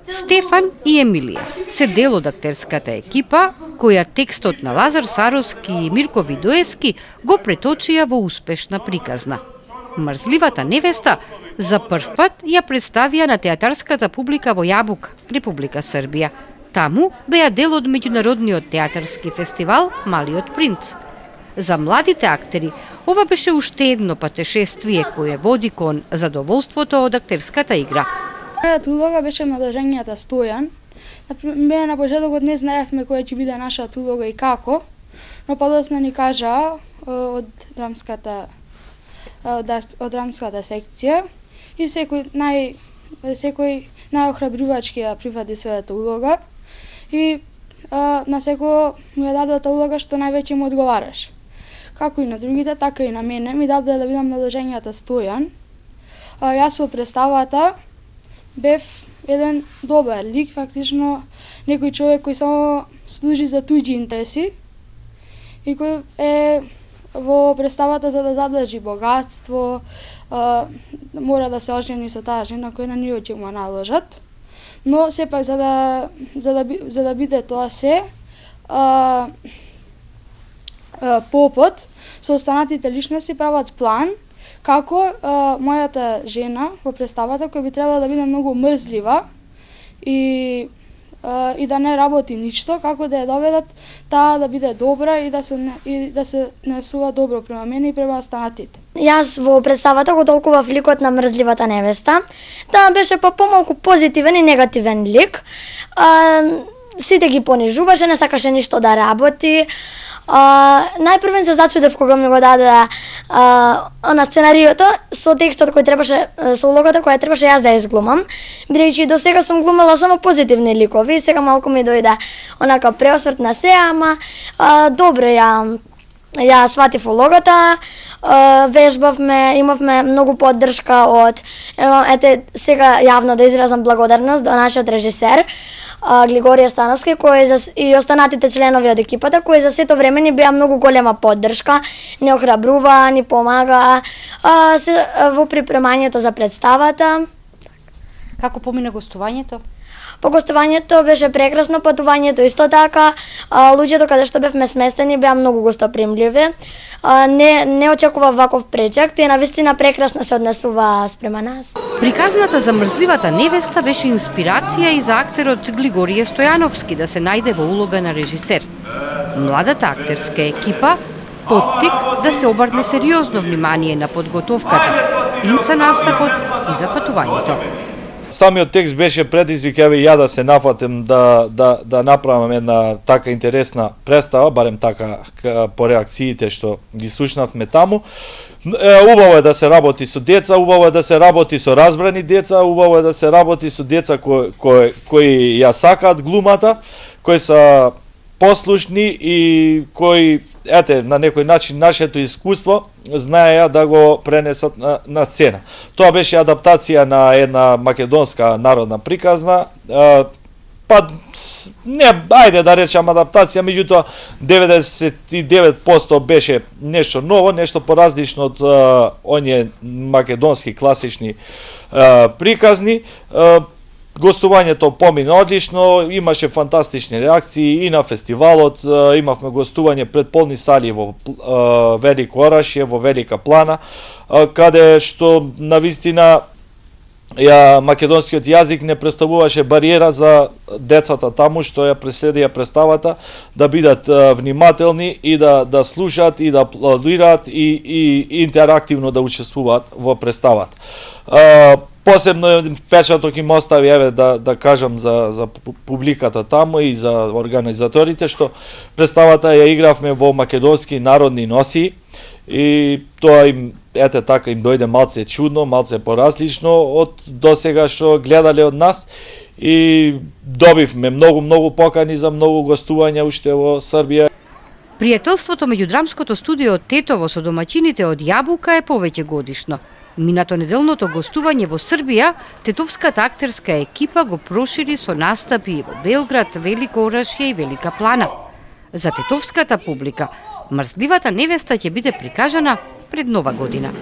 Стефан и Емилија се дел од актерската екипа, која текстот на Лазар Саровски и Мирко Видоевски го преточија во успешна приказна. Мрзливата невеста за прв пат ја представија на театарската публика во Јабука, Република Србија. Таму беа дел од меѓународниот театарски фестивал Малиот принц. За младите актери ова беше уште едно патешествие кое води кон задоволството од актерската игра. Мојата улога беше наложенијата Стојан. На почетокот не знаевме која ќе биде нашата улога и како, но подоцна ни кажа од драмската секција и секој најохрабрувачки ја прифати својата улога и на секој му ја дадоа улога што највеќе му одговараш. Како и на другите, така и на мене ми даде да бидам наложенијата Стојан. Јас во представата бев еден добар лик, фактично некој човек кој само служи за туѓи интереси и кој е во представата за да задржи богатство, мора да се ожени со таа жена која на него ќе му наложат. Но сепак за да биде тоа се, попот со останатите личности прават план како мојата жена во представата, која би требала да биде многу мрзлива и да не работи ништо, како да ја доведат таа да биде добра и да се несува добро према мене и према останатите. Јас во представата го толкував ликот на мрзливата невеста. Таа беше помалку позитивен и негативен лик. Сите ги понижуваше, не сакаше ништо да работи. Најпрвен се зачудев кога ми го дадоа на сценариото со текстот кој требаше, со улогата која требаше јас да ја изглумам, бидејќи до сега сум глумала само позитивни ликови и сега малку ми дојде онака преосврт на се, ама добро ја сватив улогата, вежбавме, имавме многу поддршка од сега јавно да изразам благодарност до нашиот режисер Глигорија Становски, кој и останатите членови од екипата, кои за сето време ни беа многу голема поддршка, не охрабрува, ни помага во припремањето за представата. Како помина гостувањето? По гостувањето беше прекрасно, патувањето исто така. Луѓето каде што бевме сместени беа многу гостопримливи. Не очекував ваков пречек, тие навистина прекрасно се однесува спрема нас. Приказната за мрзливата невеста беше инспирација и за актерот Глигорија Стојановски да се најде во улога на режисер. Младата актерска екипа поттик да се обрне сериозно внимание на подготовката и за настапот и за патувањето. Самиот текст беше предизвик, еве ја да се нафатам да направам една така интересна представа, барем така по реакциите што ги слушнавме таму. Убаво е да се работи со деца, убаво е да се работи со разбрани деца, убаво е да се работи со деца кои ја сакаат глумата, кои се послушни и кои на некој начин нашето искуство знаеја да го пренесат на сцена. Тоа беше адаптација на една македонска народна приказна, не, ајде да речам адаптација, меѓутоа 99% беше нешто ново, нешто поразлично од оние македонски класични приказни. Гостувањето помина одлично, имаше фантастични реакции и на фестивалот, имавме гостување пред полни сали во Велико Орашје, во Велика Плана, каде што навистина македонскиот јазик не представуваше бариера за децата таму што ја преследија представата, да бидат внимателни и да слушаат и да аплодираат и интерактивно да учествуваат во представата. Посебно впечаток им остави, еве да кажам за публиката таму и за организаторите, што представата ја игравме во македонски народни носи и тоа им така им дојде малце чудно, малце поразлично од досега што гледале од нас и добивме многу покани за многу гостувања уште во Србија. Пријателството меѓу драмското студио Тетово со домаќините од Јабука е повеќе годишно. Минато неделното гостување во Србија, тетовската актерска екипа го прошири со настапи во Белград, Велико Орашје и Велика Плана. За тетовската публика, мрзливата невеста ќе биде прикажана пред Нова година.